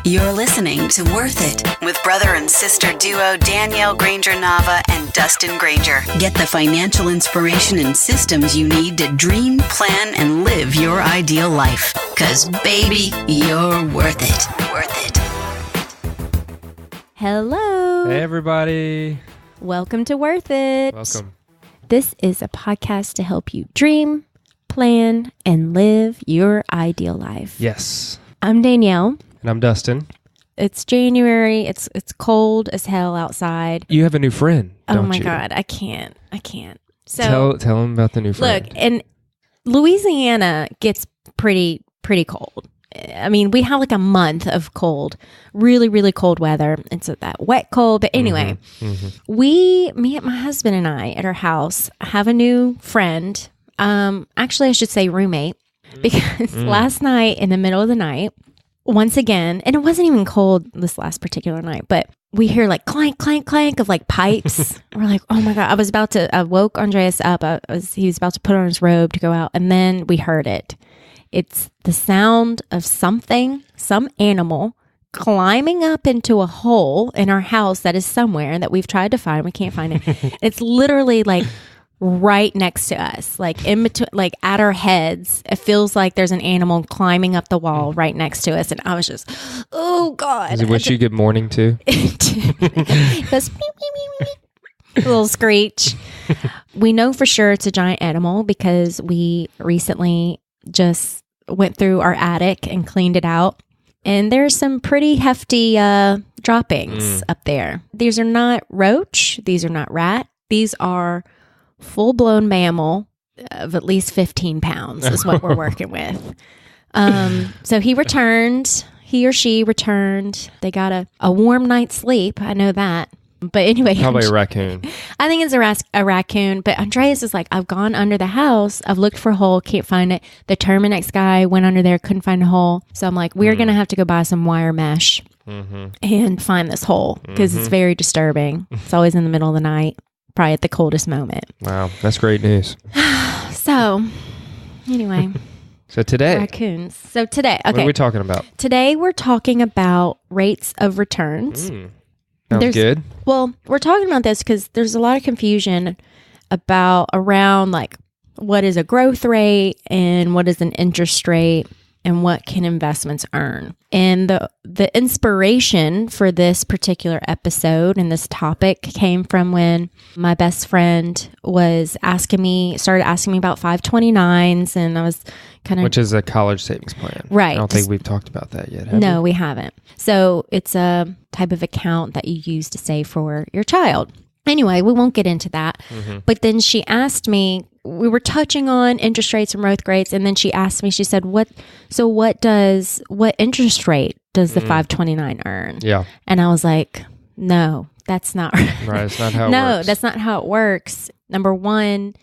You're listening to Worth It with brother and sister duo Danielle Granger-Nava and Dustin Granger. Get the financial inspiration and systems you need to dream, plan, and live your ideal life. 'Cause baby, you're worth it. Worth it. Hello. Hey, everybody. Welcome to Worth It. Welcome. This is a podcast to help you dream, plan, and live your ideal life. Yes. I'm Danielle. And I'm Dustin. It's January. It's cold as hell outside. You have a new friend, don't you? Oh my God. I can't. So Tell them about the new friend. Look, and Louisiana gets pretty cold. I mean, we have like a month of cold, really, really cold weather. It's that wet cold. But anyway, me and my husband and I at our house have a new friend. Actually, I should say roommate, because last night in the middle of the night, once again, and it wasn't even cold this last particular night, but we hear like clank, clank, clank of like pipes. We're like, oh my God. I woke Andreas up. He was about to put on his robe to go out. And then we heard it. It's the sound of some animal climbing up into a hole in our house that is somewhere that we've tried to find. We can't find it. It's literally like right next to us, like in between, like at our heads. It feels like there's an animal climbing up the wall right next to us. And I was just, oh God. Is it what you get morning too? It goes beep, beep, beep, beep. A little screech. We know for sure it's a giant animal because we recently just went through our attic and cleaned it out. And there's some pretty hefty droppings up there. These are not roach. These are not rat. These are full-blown mammal of at least 15 pounds is what we're working with. So he or she returned. They got a warm night's sleep. I know that. But anyway. Probably a raccoon. I think it's a raccoon. But Andreas is like, I've gone under the house. I've looked for a hole. Can't find it. The Terminex guy went under there. Couldn't find a hole. So I'm like, we're going to have to go buy some wire mesh and find this hole because it's very disturbing. It's always in the middle of the night. Probably at the coldest moment. Wow. That's great news. So anyway. So today. Raccoons. So today. Okay. What are we talking about? Today we're talking about rates of returns. Sounds good. Well, we're talking about this because there's a lot of confusion around like what is a growth rate and what is an interest rate and what can investments earn. And the inspiration for this particular episode and this topic came from when my best friend started asking me about 529s, and I was kind of... Which is a college savings plan. Right. I don't think we've talked about that yet, No, we haven't. So it's a type of account that you use to save for your child. Anyway, we won't get into that. But then she asked me, we were touching on interest rates and growth rates, and then she asked me, she said, what interest rate does the 529 earn? Yeah. And I was like, no, that's not right. Right, it's not how it works. No, that's not how it works. Number one,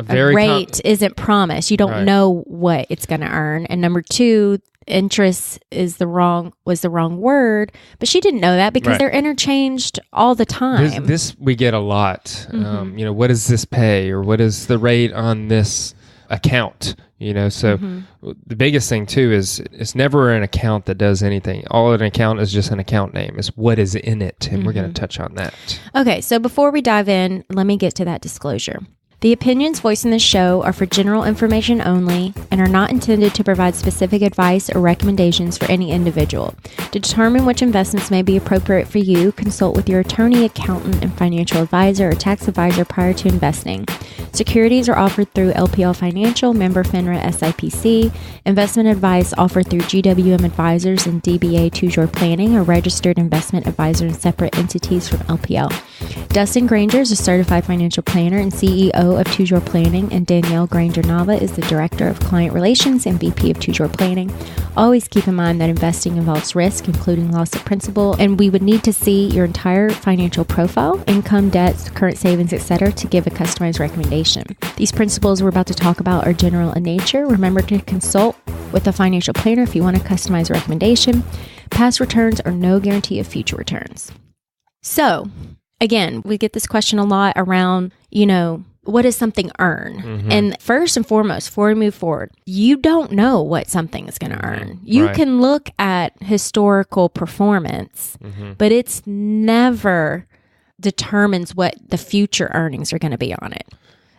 a rate isn't promised. You don't know what it's going to earn. And number two, interest was the wrong word, but she didn't know that because they're interchanged all the time. This we get a lot. What does this pay, or what is the rate on this account? So the biggest thing too is it's never an account that does anything. All an account is just an account name. It's what is in it, and we're going to touch on that. Okay, so before we dive in, let me get to that disclosure. The opinions voiced in this show are for general information only and are not intended to provide specific advice or recommendations for any individual. To determine which investments may be appropriate for you, consult with your attorney, accountant, and financial advisor or tax advisor prior to investing. Securities are offered through LPL Financial, member FINRA SIPC. Investment advice offered through GWM Advisors and DBA Toujours Planning, a registered investment advisor and separate entities from LPL. Dustin Granger is a certified financial planner and CEO of Toujours Planning, and Danielle Granger-Nava is the Director of Client Relations and VP of Toujours Planning. Always keep in mind that investing involves risk, including loss of principal, and we would need to see your entire financial profile, income, debts, current savings, etc. to give a customized recommendation. These principles we're about to talk about are general in nature. Remember to consult with a financial planner if you want a customized recommendation. Past returns are no guarantee of future returns. So, again, we get this question a lot around, what does something earn? And first and foremost, before we move forward, you don't know what something is going to earn. You can look at historical performance, but it's never determines what the future earnings are going to be on it.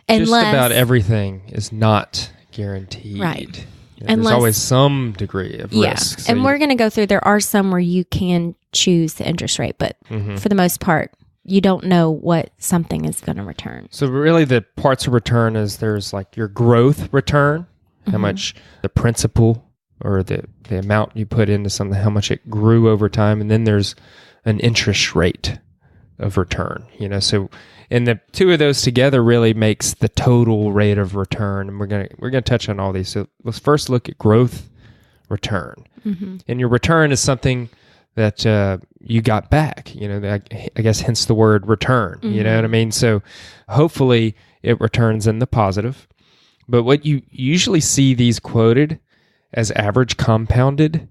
Just about everything is not guaranteed. Right. There's always some degree of risk. So and we're going to go through, there are some where you can choose the interest rate, but for the most part, you don't know what something is going to return. So really the parts of return is there's like your growth return, how much the principal or the amount you put into something, how much it grew over time. And then there's an interest rate of return, so, and the two of those together really makes the total rate of return. And we're going to touch on all these. So let's first look at growth return. And your return is something that you got back, I guess hence the word return, you know what I mean? So hopefully it returns in the positive. But what you usually see these quoted as average compounded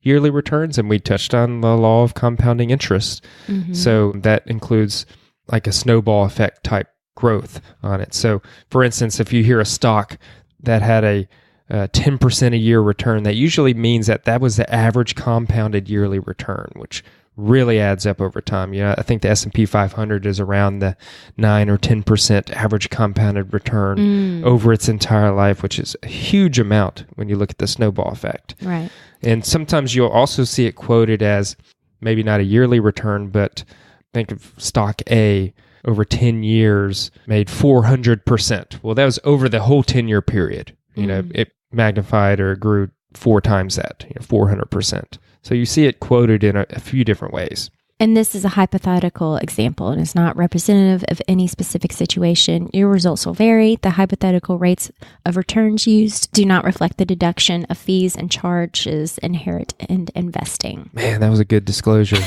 yearly returns, and we touched on the law of compounding interest. So that includes like a snowball effect type growth on it. So for instance, if you hear a stock that had a 10% a year return, that usually means that was the average compounded yearly return, which really adds up over time. I think the S&P 500 is around the 9 or 10% average compounded return over its entire life, which is a huge amount when you look at the snowball effect. Right. And sometimes you'll also see it quoted as maybe not a yearly return, but think of stock A over 10 years made 400%. Well, that was over the whole 10-year period. It magnified or grew 4 times that, 400%. So you see it quoted in a few different ways. And this is a hypothetical example and is not representative of any specific situation. Your results will vary. The hypothetical rates of returns used do not reflect the deduction of fees and charges inherent in investing. Man, that was a good disclosure.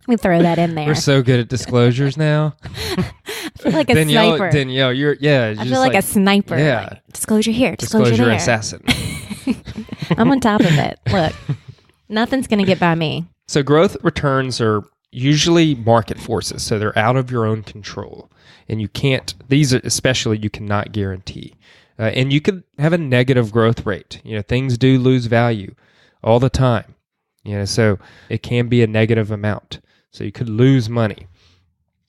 We throw that in there. We're so good at disclosures now. I feel like a sniper. Danielle, I feel like a sniper. Yeah. Like, disclosure here, disclosure there. Assassin. I'm on top of it. Look, nothing's going to get by me. So growth returns are usually market forces. So they're out of your own control. And these especially you cannot guarantee. And you could have a negative growth rate. Things do lose value all the time. So it can be a negative amount. So you could lose money.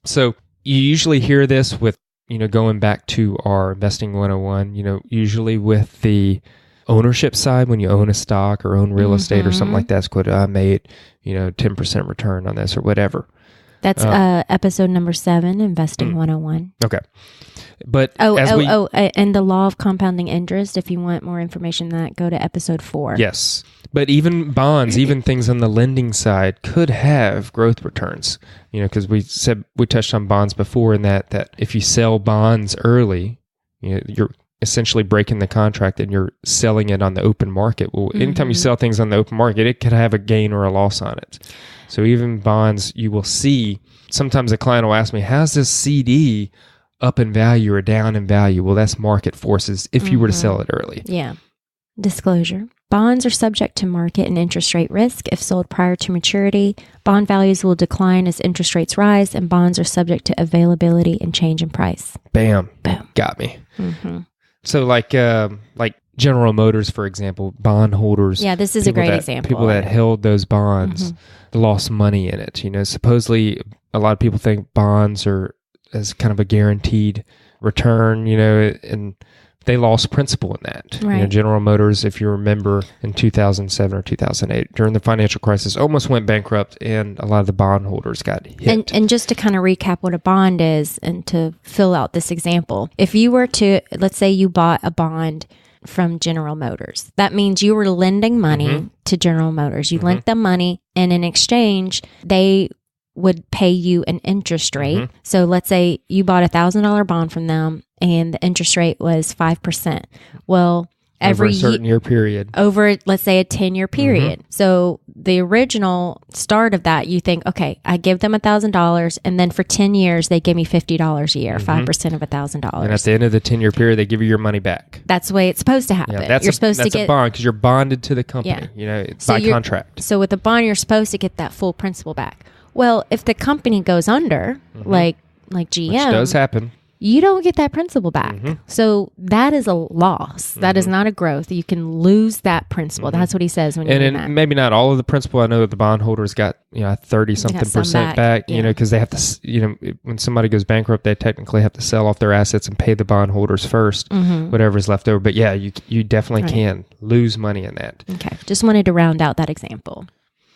So you usually hear this with, going back to our investing 101, usually with the ownership side, when you own a stock or own real estate or something like that, it's quoted, I made, 10% return on this or whatever. That's episode number 7, Investing 101. Okay. But and the law of compounding interest, if you want more information on that, go to episode 4. Yes. But even bonds, even things on the lending side could have growth returns, because we touched on bonds before in that if you sell bonds early, you're essentially breaking the contract and you're selling it on the open market. Well, anytime you sell things on the open market, it could have a gain or a loss on it. So even bonds, you will see, sometimes a client will ask me, how's this CD up in value or down in value? Well, that's market forces if you were to sell it early. Yeah. Disclosure. Bonds are subject to market and interest rate risk. If sold prior to maturity, bond values will decline as interest rates rise, and bonds are subject to availability and change in price. Bam. Boom. Got me. So like General Motors, for example, bond holders. Yeah, this is a great example. People that held those bonds lost money in it. Supposedly a lot of people think bonds are as kind of a guaranteed return, and they lost principal in that. Right. General Motors, if you remember, in 2007 or 2008, during the financial crisis, almost went bankrupt, and a lot of the bondholders got hit. And just to kind of recap what a bond is, and to fill out this example, if you were to, let's say you bought a bond from General Motors, that means you were lending money to General Motors. You lent them money, and in exchange, they would pay you an interest rate. So let's say you bought $1,000 bond from them and the interest rate was 5%. Well, over a certain year period. Over, let's say, a 10-year period. So the original start of that, you think, okay, I give them $1,000 and then for 10 years, they give me $50 a year, 5% of $1,000. And at the end of the 10-year period, they give you your money back. That's the way it's supposed to happen. Yeah, that's a bond because you're bonded to the company, by contract. So with a bond, you're supposed to get that full principal back. Well, if the company goes under, like GM, which does happen, you don't get that principal back. So that is a loss. That is not a growth. You can lose that principal. That's what he says when you do that. Maybe not all of the principal. I know the bondholders got 30-something% back. Because they have to. When somebody goes bankrupt, they technically have to sell off their assets and pay the bondholders first, whatever's left over. But yeah, you definitely can lose money in that. Okay, just wanted to round out that example.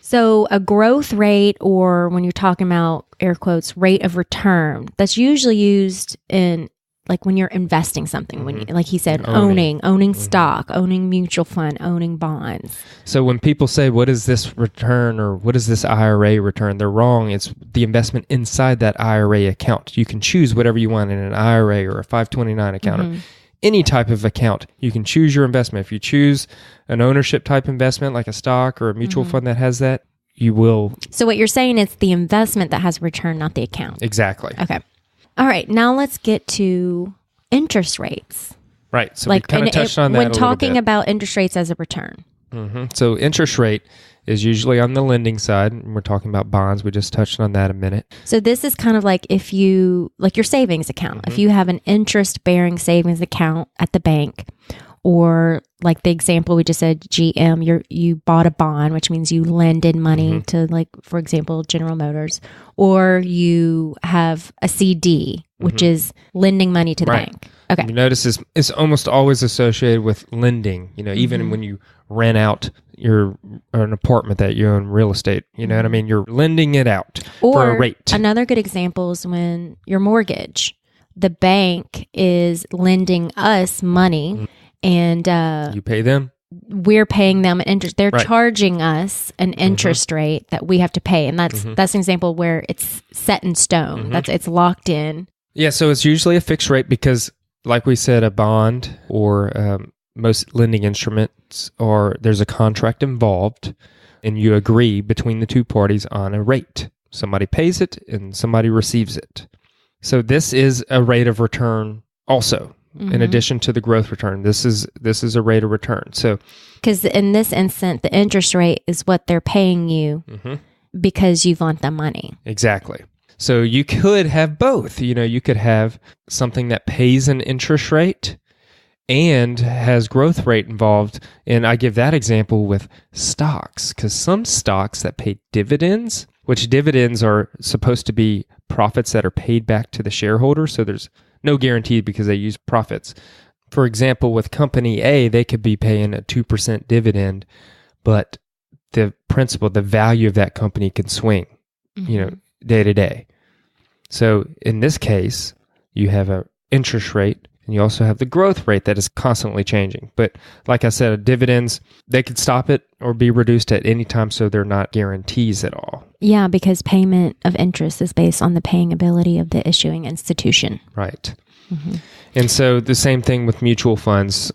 So a growth rate, or when you're talking about air quotes, rate of return, that's usually used in like when you're investing something, when you, like he said, owning stock, owning mutual fund, owning bonds. So when people say, what is this return or what is this IRA return? They're wrong. It's the investment inside that IRA account. You can choose whatever you want in an IRA or a 529 account or any type of account. You can choose your investment. If you choose an ownership type investment like a stock or a mutual fund that has that, you will. So what you're saying is the investment that has a return, not the account. Exactly. Okay. All right. Now let's get to interest rates. Right. So we kind of touched on that when a little talking bit. about interest rates as a return. So interest rate is usually on the lending side. We're talking about bonds. We just touched on that a minute. So this is kind of like if you, like your savings account, if you have an interest-bearing savings account at the bank, or like the example we just said, GM, you bought a bond, which means you lended money to, like, for example, General Motors, or you have a CD, which is lending money to the bank. Okay. You notice it's almost always associated with lending, even when you rent out an apartment that you own real estate, you know what I mean? You're lending it out for a rate. Another good example is when your mortgage, the bank is lending us money and you pay them. We're paying them an interest. They're charging us an interest rate that we have to pay. And that's an example where it's set in stone. It's locked in. Yeah. So it's usually a fixed rate because, like we said, a bond or most lending instruments there's a contract involved and you agree between the two parties on a rate. Somebody pays it and somebody receives it. So this is a rate of return also. In addition to the growth return, this is a rate of return. So, because in this instance, the interest rate is what they're paying you because you've lent them money. Exactly. So you could have both. You could have something that pays an interest rate and has growth rate involved. And I give that example with stocks, because some stocks that pay dividends, which dividends are supposed to be profits that are paid back to the shareholder. So there's no guarantee because they use profits. For example, with company A, they could be paying a 2% dividend, but the value of that company can swing, day to day. So in this case, you have an interest rate and you also have the growth rate that is constantly changing. But like I said, dividends, they could stop it or be reduced at any time, so they're not guarantees at all. Yeah, because payment of interest is based on the paying ability of the issuing institution. Right. And so the same thing with mutual funds.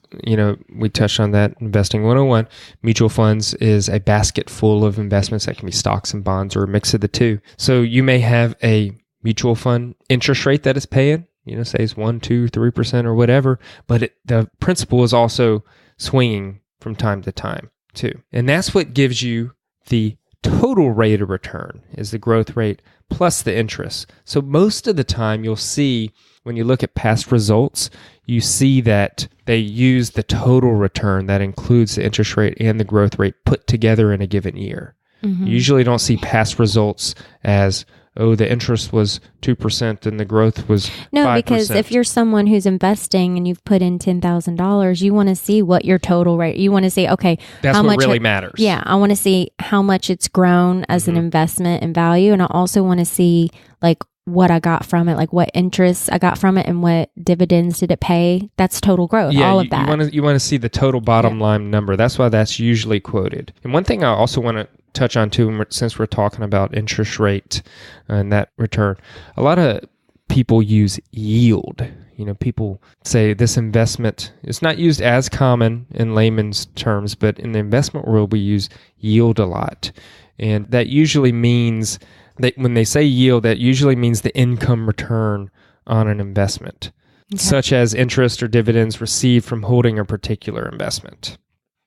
We touched on that, Investing 101. Mutual funds is a basket full of investments that can be stocks and bonds or a mix of the two. So you may have a mutual fund interest rate that is paying, say it's 1%, 2%, 3% or whatever, but the principal is also swinging from time to time too. And that's what gives you the total rate of return, is the growth rate plus the interest. So most of the time you'll see, when you look at past results, you see that they use the total return that includes the interest rate and the growth rate put together in a given year. You usually don't see past results as, the interest was 2% and the growth was 5%. No, because if you're someone who's investing and you've put in $10,000, you want to see what your total rate, you want to see, okay, that's how what much really matters. Yeah, I want to see how much it's grown as an investment in value. And I also want to see like what I got from it, like what interest I got from it and what dividends did it pay. That's total growth, all of that. You want to see the total bottom line number. That's why that's usually quoted. And one thing I also want to touch on too, since we're talking about interest rate and that return, a lot of people use yield. People say this investment, it's not used as common in layman's terms, but in the investment world, we use yield a lot. And that usually means that when they say yield, that usually means the income return on an investment, such as interest or dividends received from holding a particular investment.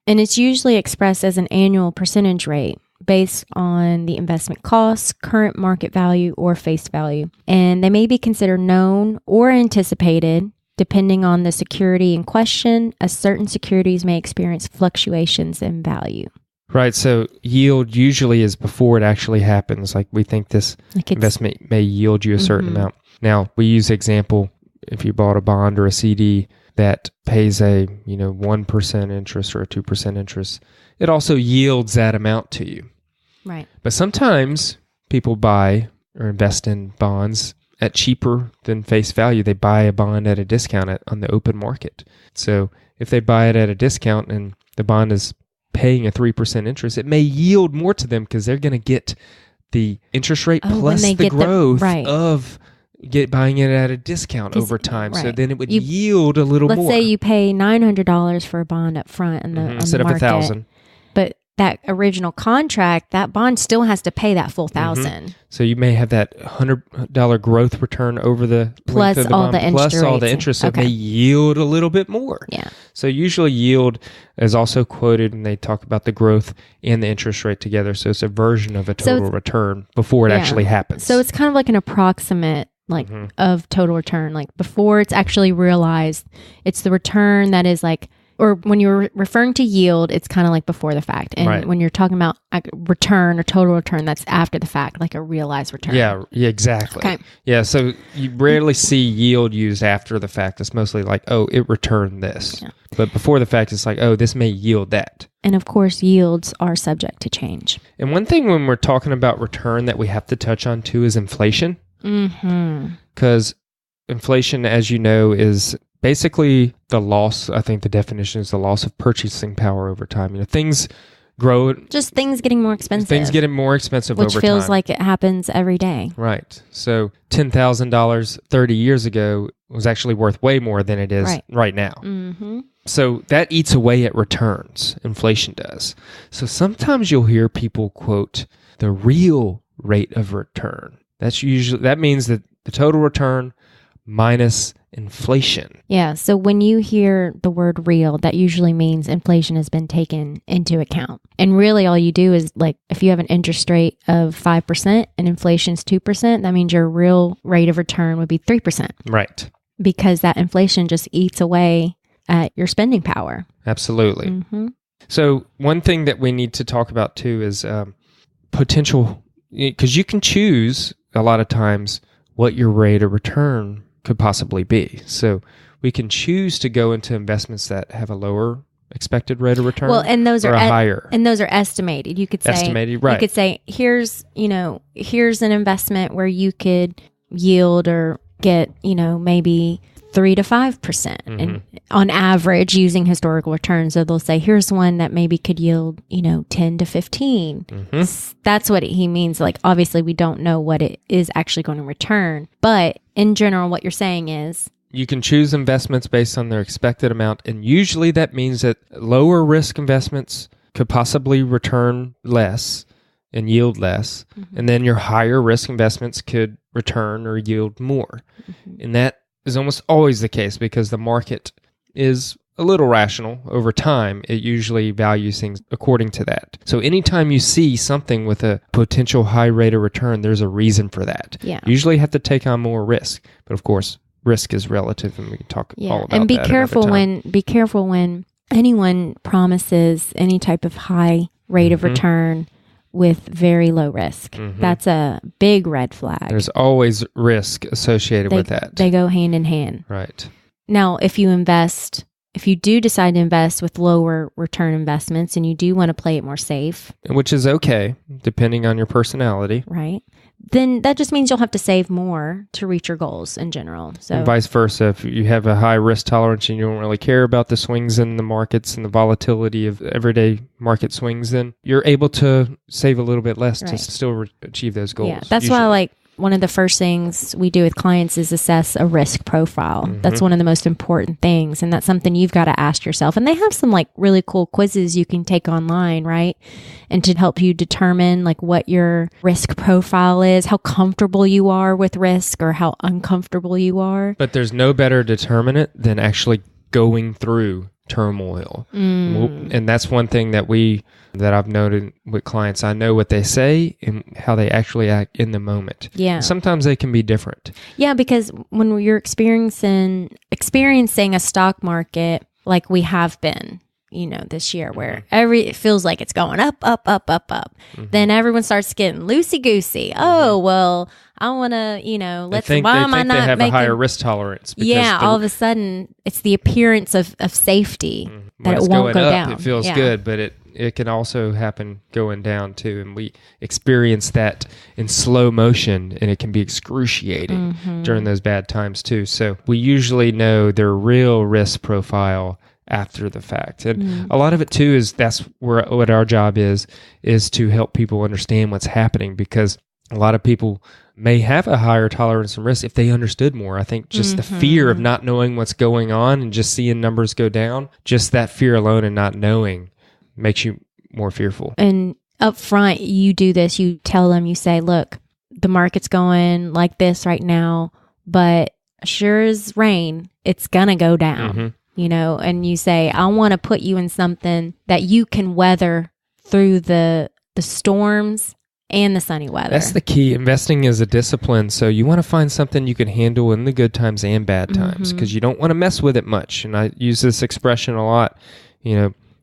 And it's usually expressed as an annual percentage rate. based on the investment costs, current market value, or face value. And they may be considered known or anticipated depending on the security in question, as certain securities may experience fluctuations in value. Right. So yield usually is before it actually happens. Like we think this investment may yield you a certain amount. Now, we use example, if you bought a bond or a CD that pays a 1% interest or a 2% interest, it also yields that amount to you. Right. But sometimes people buy or invest in bonds at cheaper than face value. They buy a bond at a discount on the open market. So if they buy it at a discount and the bond is paying a 3% interest, it may yield more to them because they're going to get the interest rate plus the growth of buying it at a discount over time. Right. So then it would yield a little more. Let's say you pay $900 for a bond up front on the instead of $1,000. But that original contract, that bond still has to pay that full $1,000. So you may have that $100 growth return over the plus length of the all bond, the interest plus all the interest. So it may yield a little bit more. Yeah. So usually yield is also quoted when they talk about the growth and the interest rate together. So it's a version of a total return before it actually happens. So it's kind of like an approximate of total return. Like before it's actually realized, it's the return that is like, or when you're referring to yield, it's kind of like before the fact. And when you're talking about return or total return, that's after the fact, like a realized return. Yeah, exactly. Okay. Yeah, so you rarely see yield used after the fact. It's mostly like, oh, it returned this. Yeah. But before the fact, it's like, oh, this may yield that. And of course, yields are subject to change. And one thing when we're talking about return that we have to touch on too is inflation. Because inflation, as you know, is basically the loss. I think the definition is the loss of purchasing power over time. Things grow. Just things getting more expensive. Things getting more expensive over time. Which feels like it happens every day. Right. So $10,000 30 years ago was actually worth way more than it is right now. So that eats away at returns. Inflation does. So sometimes you'll hear people quote the real rate of return. That means that the total return minus inflation. Yeah. So when you hear the word real, that usually means inflation has been taken into account. And really all you do is like, if you have an interest rate of 5% and inflation's 2%, that means your real rate of return would be 3%. Right. Because that inflation just eats away at your spending power. Absolutely. So one thing that we need to talk about too is potential, because you can choose a lot of times what your rate of return could possibly be. So we can choose to go into investments that have a lower expected rate of return. Well, and those are higher. And those are estimated. You could say estimated, right. You could say here's an investment where you could yield or get, maybe 3 to 5%. And on average using historical returns. So they'll say here's one that maybe could yield, 10 to 15. That's what he means. Like obviously we don't know what it is actually going to return, but in general what you're saying is you can choose investments based on their expected amount, and usually that means that lower risk investments could possibly return less and yield less, and then your higher risk investments could return or yield more. And that is almost always the case because the market is a little rational over time. It usually values things according to that. So anytime you see something with a potential high rate of return, there's a reason for that. Yeah. You usually have to take on more risk, but of course, risk is relative, and we can talk all about that. And be careful when anyone promises any type of high rate of return with very low risk. That's a big red flag. There's always risk associated with that. They go hand in hand. Right. Now, if you do decide to invest with lower return investments and you do want to play it more safe, which is okay, depending on your personality. Right. Then that just means you'll have to save more to reach your goals in general. So, and vice versa. If you have a high risk tolerance and you don't really care about the swings in the markets and the volatility of everyday market swings, then you're able to save a little bit less to still achieve those goals. Yeah, that's why one of the first things we do with clients is assess a risk profile. That's one of the most important things. And that's something you've got to ask yourself. And they have some really cool quizzes you can take online, right? And to help you determine what your risk profile is, how comfortable you are with risk or how uncomfortable you are. But there's no better determinant than actually going through turmoil. And that's one thing that I've noted with clients. I know what they say and how they actually act in the moment. Yeah. And sometimes they can be different. Yeah, because when you're experiencing a stock market like we have been, this year, where it feels like it's going up, up, up, up, up. Then everyone starts getting loosey-goosey. Oh, well, I want to, why am I not they have making... a higher risk tolerance. Yeah, all of a sudden, it's the appearance of safety that it won't go down. It feels good, but it can also happen going down too. And we experience that in slow motion, and it can be excruciating during those bad times too. So we usually know their real risk profile after the fact. And a lot of it too is that's what our job is to help people understand what's happening, because a lot of people may have a higher tolerance and risk if they understood more. I think just the fear of not knowing what's going on and just seeing numbers go down, just that fear alone and not knowing makes you more fearful. And up front, you do this, you tell them, you say, look, the market's going like this right now, but sure as rain, it's going to go down. And you say, I want to put you in something that you can weather through the storms and the sunny weather. That's the key. Investing is a discipline. So you want to find something you can handle in the good times and bad times, because you don't want to mess with it much. And I use this expression a lot.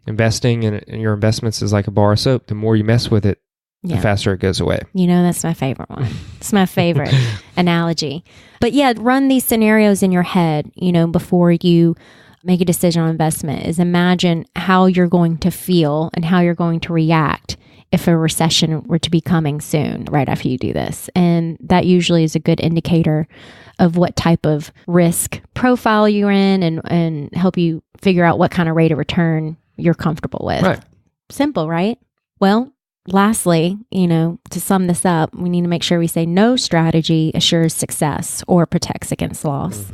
Investing in your investments is like a bar of soap. The more you mess with it, the faster it goes away. That's my favorite one. It's my favorite analogy. But yeah, run these scenarios in your head, before you make a decision on investment. Is imagine how you're going to feel and how you're going to react if a recession were to be coming soon, right after you do this. And that usually is a good indicator of what type of risk profile you're in, and help you figure out what kind of rate of return you're comfortable with. Right. Simple, right? Well, lastly, to sum this up, we need to make sure we say no strategy assures success or protects against loss.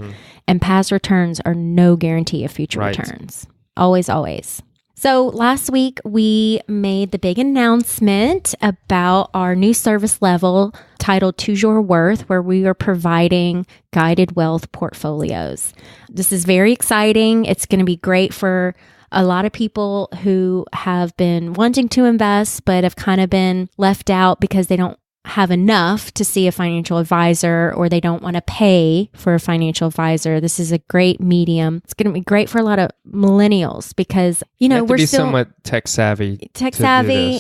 And past returns are no guarantee of future returns. Always, always. So last week, we made the big announcement about our new service level titled Choose Your Worth, where we are providing guided wealth portfolios. This is very exciting. It's going to be great for a lot of people who have been wanting to invest, but have kind of been left out because they don't have enough to see a financial advisor, or they don't want to pay for a financial advisor. This is a great medium. It's going to be great for a lot of millennials because, we're still somewhat tech savvy,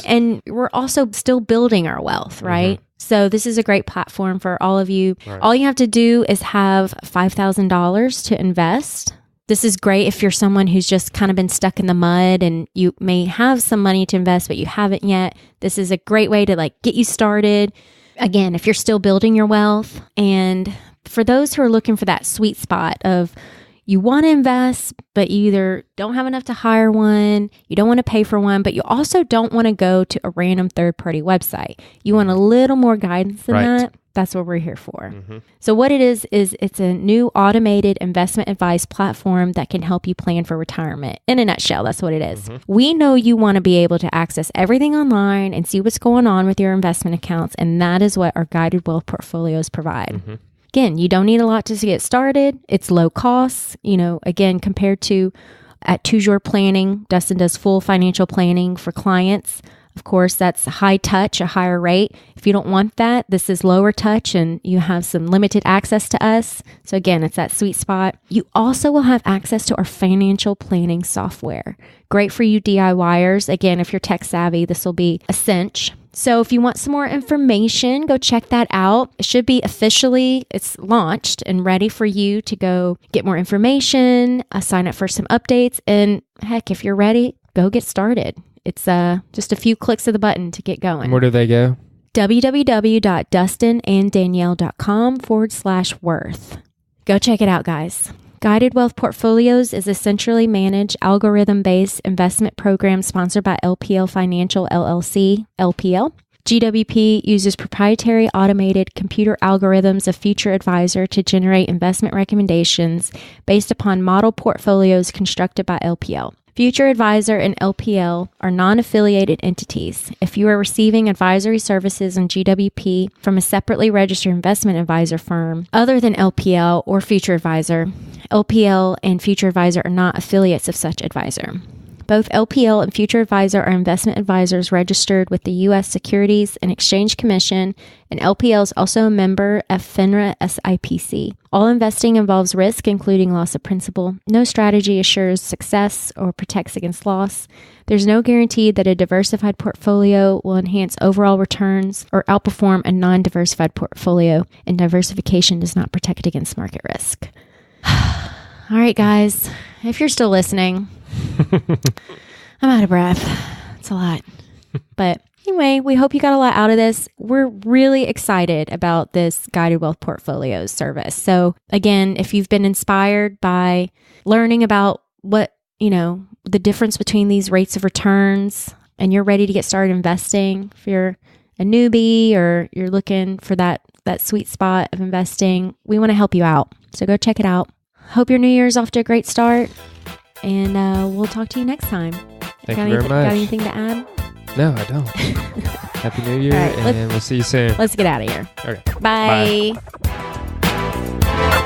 and we're also still building our wealth, right? So this is a great platform for all of you. Right. All you have to do is have $5,000 to invest. This is great if you're someone who's just kind of been stuck in the mud and you may have some money to invest, but you haven't yet. This is a great way to get you started. Again, if you're still building your wealth. And for those who are looking for that sweet spot of you want to invest, but you either don't have enough to hire one, you don't want to pay for one, but you also don't want to go to a random third-party website. You want a little more guidance than that. That's what we're here for. So what it is it's a new automated investment advice platform that can help you plan for retirement. In a nutshell, that's what it is. We know you want to be able to access everything online and see what's going on with your investment accounts, and that is what our guided wealth portfolios provide. Again, you don't need a lot to get started. It's low cost, again, compared to at Choose Your Planning. Dustin does full financial planning for clients. Of course, that's high touch, a higher rate. If you don't want that, this is lower touch and you have some limited access to us. So again, it's that sweet spot. You also will have access to our financial planning software. Great for you DIYers. Again, if you're tech savvy, this will be a cinch. So if you want some more information, go check that out. It should be it's launched and ready for you to go get more information, sign up for some updates, and heck, if you're ready, go get started. It's just a few clicks of the button to get going. Where do they go? www.dustinanddanielle.com/worth. Go check it out, guys. Guided Wealth Portfolios is a centrally managed, algorithm-based investment program sponsored by LPL Financial LLC, LPL. GWP uses proprietary automated computer algorithms of Future Advisor to generate investment recommendations based upon model portfolios constructed by LPL. Future Advisor and LPL are non-affiliated entities. If you are receiving advisory services on GWP from a separately registered investment advisor firm other than LPL or Future Advisor, LPL and Future Advisor are not affiliates of such advisor. Both LPL and Future Advisor are investment advisors registered with the U.S. Securities and Exchange Commission, and LPL is also a member of FINRA SIPC. All investing involves risk, including loss of principal. No strategy assures success or protects against loss. There's no guarantee that a diversified portfolio will enhance overall returns or outperform a non-diversified portfolio, and diversification does not protect against market risk. All right, guys, if you're still listening, I'm out of breath. It's a lot. But anyway, we hope you got a lot out of this. We're really excited about this Guided Wealth Portfolios service. So again, if you've been inspired by learning about what, the difference between these rates of returns, and you're ready to get started investing, if you're a newbie or you're looking for that sweet spot of investing, we want to help you out. So go check it out. Hope your new year's off to a great start. And we'll talk to you next time. Thank you very much. Got anything to add? No, I don't. Happy New Year, and we'll see you soon. Let's get out of here. Okay. Bye. Bye.